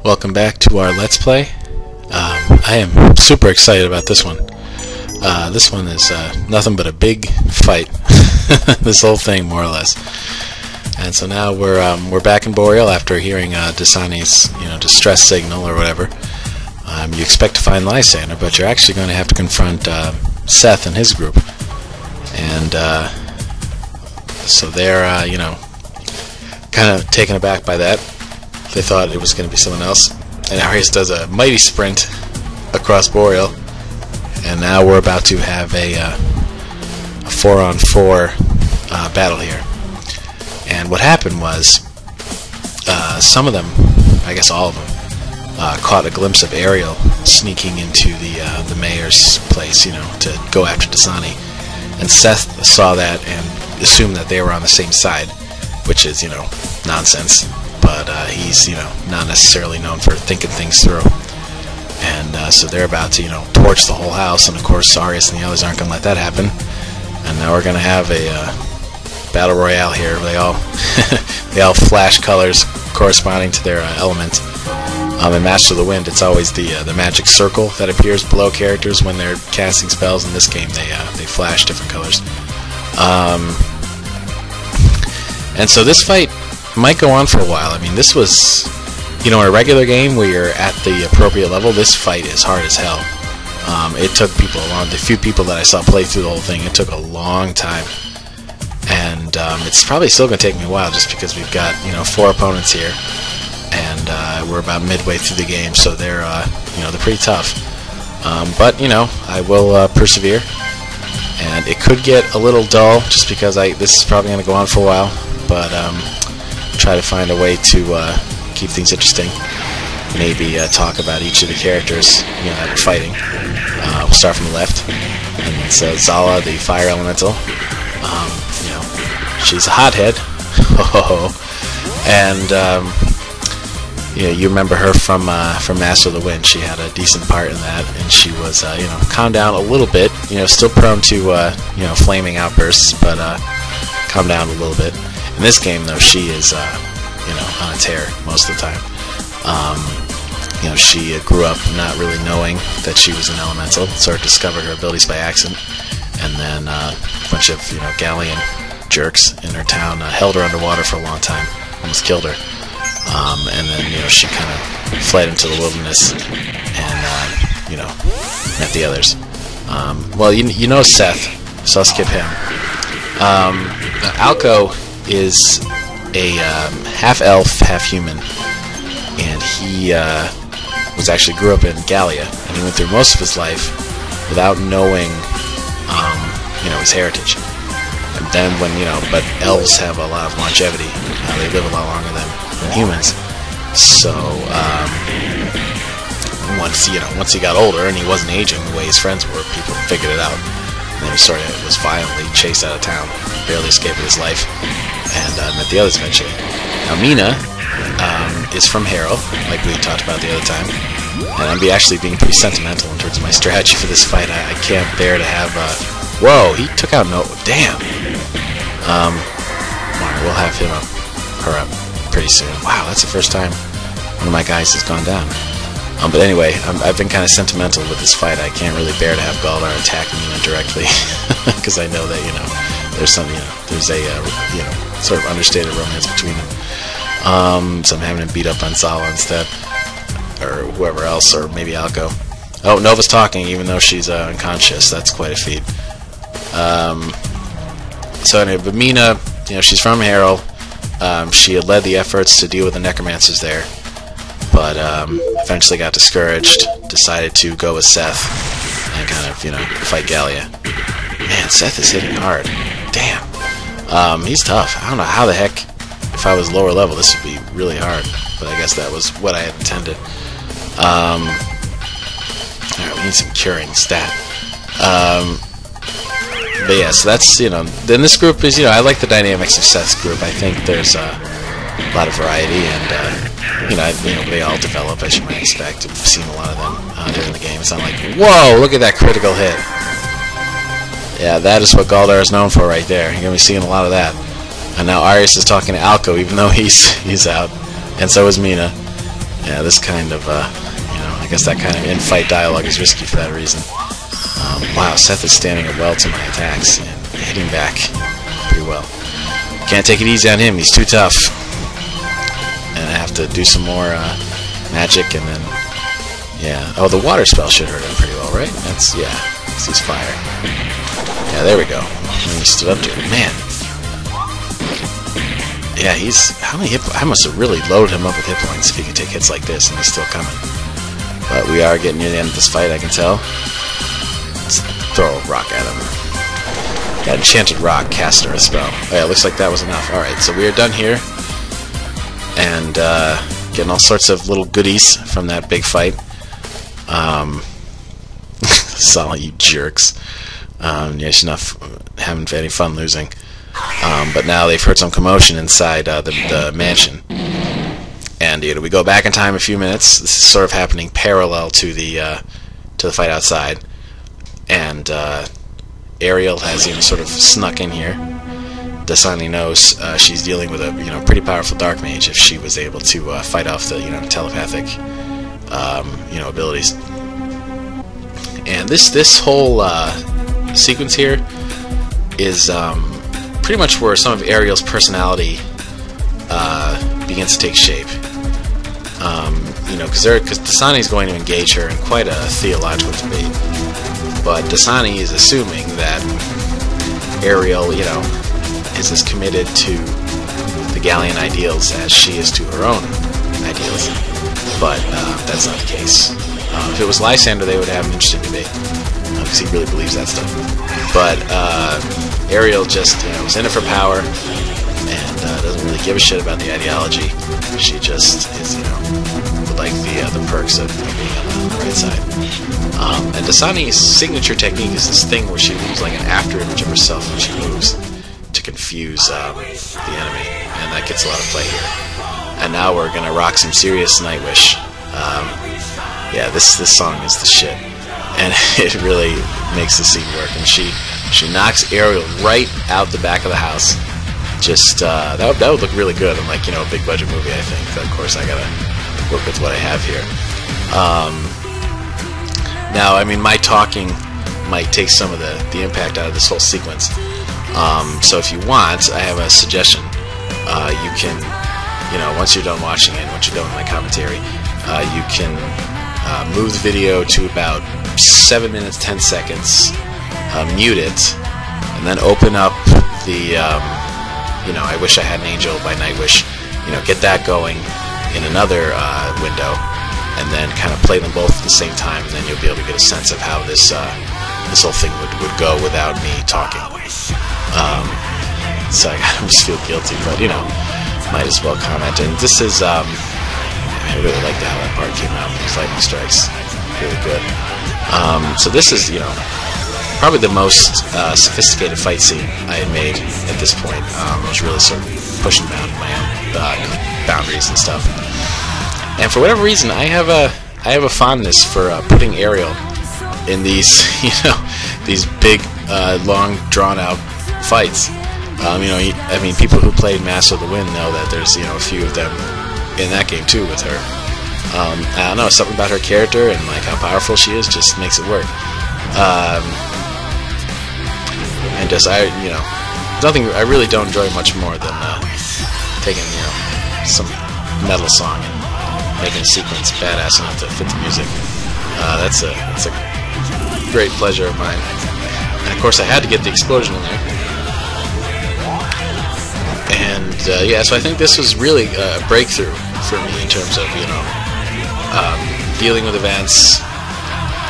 Welcome back to our Let's Play. I am super excited about this one. This one is nothing but a big fight. This whole thing, more or less. And so now we're back in Boreal after hearing Dasani's distress signal or whatever. You expect to find Lysander, but you're actually going to have to confront Seth and his group. And so they're kind of taken aback by that. They thought it was going to be someone else. And Ariel does a mighty sprint across Boreal. And now we're about to have a 4-on-4 battle here. And what happened was, some of them, I guess all of them, caught a glimpse of Ariel sneaking into the mayor's place, to go after Dasani. And Seth saw that and assumed that they were on the same side, which is, nonsense. But he's, not necessarily known for thinking things through. And so they're about to, torch the whole house. And of course, Ariel and the others aren't going to let that happen. And now we're going to have a battle royale here. They all they all flash colors corresponding to their element. In Master of the Wind, it's always the magic circle that appears below characters when they're casting spells. In this game, they flash different colors. And so this fight might go on for a while. I mean, this was, in a regular game where you're at the appropriate level, this fight is hard as hell. It took people the few people that I saw play through the whole thing, it took a long time. And it's probably still going to take me a while just because we've got, 4 opponents here. And we're about midway through the game, so they're, they're pretty tough. But, I will persevere. And it could get a little dull just because this is probably going to go on for a while. But, try to find a way to keep things interesting. Maybe talk about each of the characters that are fighting. We'll start from the left. And it's Zala, the fire elemental. She's a hothead. And you remember her from Master of the Wind. She had a decent part in that, and she was calmed down a little bit. Still prone to flaming outbursts, but calmed down a little bit. In this game, though, she is, on a tear most of the time. She grew up not really knowing that she was an elemental, sort of discovered her abilities by accident, and then a bunch of, Galleon jerks in her town held her underwater for a long time, almost killed her. And then, she kind of fled into the wilderness and, met the others. Well, Seth, so I'll skip him. Alco is a half-elf, half-human, and he grew up in Gallia, and he went through most of his life without knowing, his heritage. And then but elves have a lot of longevity. They live a lot longer than humans. So once he got older and he wasn't aging the way his friends were, people figured it out. And then he sort of was violently chased out of town, barely escaped with his life, and met the others eventually. Now Mina is from Ariel, like we talked about the other time, and I'm actually being pretty sentimental in terms of my strategy for this fight. I can't bear to have. Whoa, he took out damn. Alright, we'll have her up pretty soon. Wow, that's the first time one of my guys has gone down. But anyway, I've been kind of sentimental with this fight. I can't really bear to have Galdar attack Mina directly, because I know that there's some there's a sort of understated romance between them. So I'm having him beat up on Zala instead, or whoever else, or maybe Alco. Oh, Nova's talking even though she's unconscious. That's quite a feat. So anyway, but Mina, she's from Ariel. She had led the efforts to deal with the necromancers there, but eventually got discouraged, decided to go with Seth and kind of, fight Gallia. Man, Seth is hitting hard. Damn. He's tough. I don't know how the heck, if I was lower level, this would be really hard, but I guess that was what I had intended. Alright, we need some curing stat. But yeah, so that's, then this group is, I like the dynamics of Seth's group. I think there's a lot of variety, and, they all develop as you might expect. We've seen a lot of them during the game. It's not like, whoa, look at that critical hit. Yeah, that is what Galdar is known for right there. You're going to be seeing a lot of that. And now Ariel is talking to Alco, even though he's out. And so is Mina. Yeah, this kind of, I guess that kind of in-fight dialogue is risky for that reason. Wow, Seth is standing up well to my attacks and hitting back pretty well. Can't take it easy on him, he's too tough. And I have to do some more magic and then, yeah. Oh, the water spell should hurt him pretty well, right? That's, yeah, he's fire. Yeah, there we go. And he stood up to it. Man. Yeah, how many hit points? I must have really loaded him up with hit points if he can take hits like this and he's still coming. But we are getting near the end of this fight, I can tell. Let's throw a rock at him. Got enchanted rock, caster a spell. Oh yeah, looks like that was enough. Alright, so we are done here. And getting all sorts of little goodies from that big fight. Solid, you jerks. Yeah, she's not having any fun losing. But now they've heard some commotion inside the mansion. And we go back in time a few minutes. This is sort of happening parallel to the fight outside. And Ariel has sort of snuck in here. Dasani knows she's dealing with a pretty powerful dark mage if she was able to fight off the telepathic abilities. And this whole sequence here is pretty much where some of Ariel's personality begins to take shape. Because Dasani is going to engage her in quite a theological debate. But Dasani is assuming that Ariel, is as committed to the Gallian ideals as she is to her own ideals. But that's not the case. If it was Lysander, they would have an interesting debate, because he really believes that stuff. But Ariel just is in it for power and doesn't really give a shit about the ideology. She just is, would like the perks of being on the right side. And Dasani's signature technique is this thing where she moves like an after image of herself when she moves to confuse the enemy, and that gets a lot of play here. And now we're gonna rock some serious Nightwish. Yeah, this song is the shit, and it really makes the scene work. And she knocks Ariel right out the back of the house. Just that would look really good in a big budget movie, I think. But of course, I gotta work with what I have here. Now, I mean, my talking might take some of the impact out of this whole sequence. So if you want, I have a suggestion. You can, once you're done watching it, once you're done with my commentary, you can move the video to about 7 minutes 10 seconds, mute it, and then open up the I Wish I Had an Angel by Nightwish, get that going in another window, and then kind of play them both at the same time, and then you'll be able to get a sense of how this whole thing would go without me talking. So I almost feel guilty, but might as well comment. And this is I really liked how that part came out. These lightning strikes, really good. So this is probably the most sophisticated fight scene I had made at this point. I was really sort of pushing down my own boundaries and stuff. And for whatever reason, I have a fondness for putting Ariel in these these big, long, drawn-out fights. I mean, people who played Master of the Wind know that there's a few of them in that game too with her. I don't know, something about her character and how powerful she is just makes it work. And just nothing I really don't enjoy much more than taking some metal song and making a sequence badass enough to fit the music. That's a great pleasure of mine. And of course I had to get the explosion in there. And yeah, so I think this was really a breakthrough for me in terms of dealing with events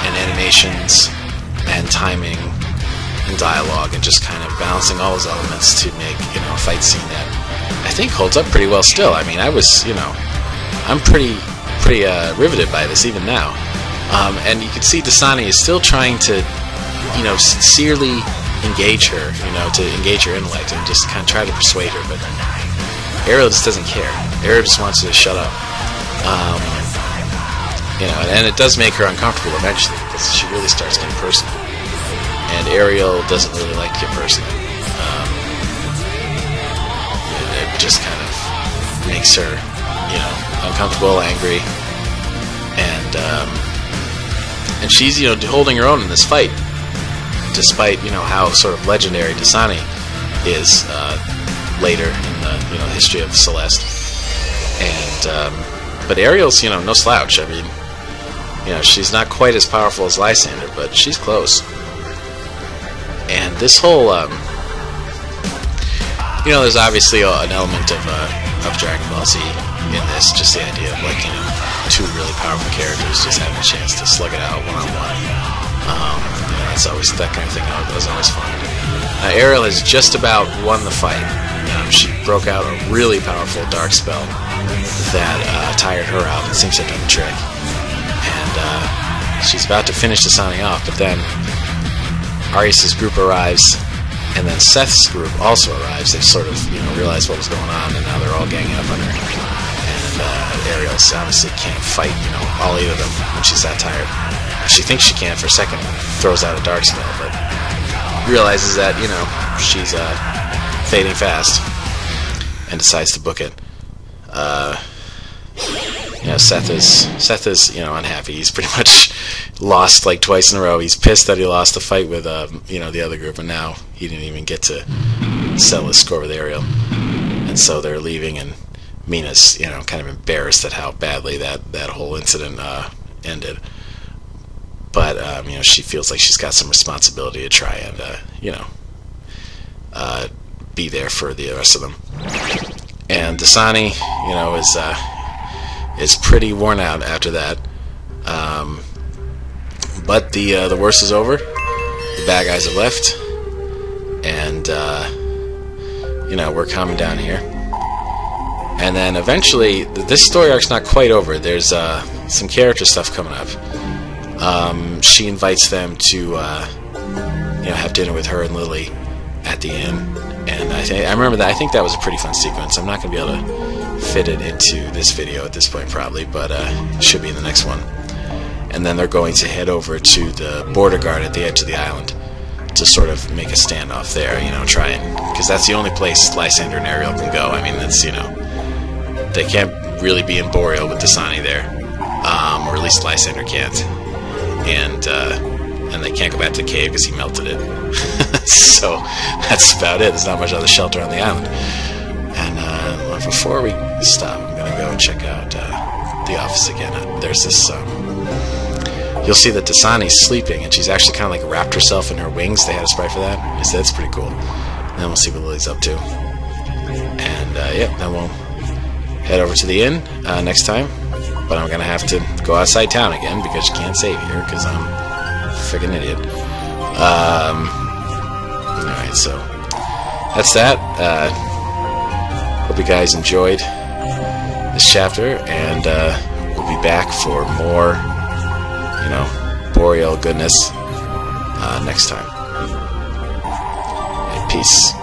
and animations and timing and dialogue, and just kind of balancing all those elements to make a fight scene that I think holds up pretty well still. I mean, I was I'm pretty riveted by this even now. And you can see Dasani is still trying to sincerely engage her, to engage her intellect and just kind of try to persuade her, but Ariel just doesn't care. Ariel just wants her to shut up. And it does make her uncomfortable eventually, because she really starts getting personal. And Ariel doesn't really like to get personal. It just kind of makes her, uncomfortable, angry. and she's holding her own in this fight, despite how sort of legendary Dasani is later in the history of Solest. And but Ariel's no slouch. I mean, she's not quite as powerful as Lysander, but she's close. And this whole there's obviously an element of Dragon Ball Z in this, just the idea of like two really powerful characters just having a chance to slug it out one-on-one. It's always that kind of thing. That was always fun. Ariel has just about won the fight. She broke out a really powerful dark spell that tired her out and seems to have done the trick. And she's about to finish Dasani off, but then Arius' group arrives, and then Seth's group also arrives. They sort of realized what was going on, and now they're all ganging up on her. And Ariel obviously can't fight all 8 of them when she's that tired. She thinks she can for a second, throws out a dark spell, but realizes that she's fading fast and decides to book it. Seth is unhappy. He's pretty much lost like twice in a row. He's pissed that he lost the fight with the other group, and now he didn't even get to settle his score with Ariel. And so they're leaving, and Mina's kind of embarrassed at how badly that whole incident ended. But she feels like she's got some responsibility to try and be there for the rest of them. And Dasani is pretty worn out after that. But the worst is over. The bad guys have left, and we're calming down here. And then eventually, this story arc's not quite over. There's some character stuff coming up. She invites them to have dinner with her and Lily at the inn, and I remember that. I think that was a pretty fun sequence. I'm not going to be able to fit it into this video at this point probably, but it should be in the next one. And then they're going to head over to the border guard at the edge of the island to sort of make a standoff there, try and, because that's the only place Lysander and Ariel can go. I mean, that's they can't really be in Boreal with Dasani there, or at least Lysander can't, and they can't go back to the cave because he melted it. So that's about it. There's not much other shelter on the island. And before we stop, I'm gonna go and check out the office again. There's this. You'll see that Dasani's sleeping, and she's actually kind of like wrapped herself in her wings. They had a sprite for that. So that's pretty cool. And then we'll see what Lily's up to. And then we'll head over to the inn next time. But I'm gonna have to go outside town again because you can't save here because I'm a friggin' idiot. Alright, so that's that. Hope you guys enjoyed this chapter, and we'll be back for more, Boreal goodness next time. And peace.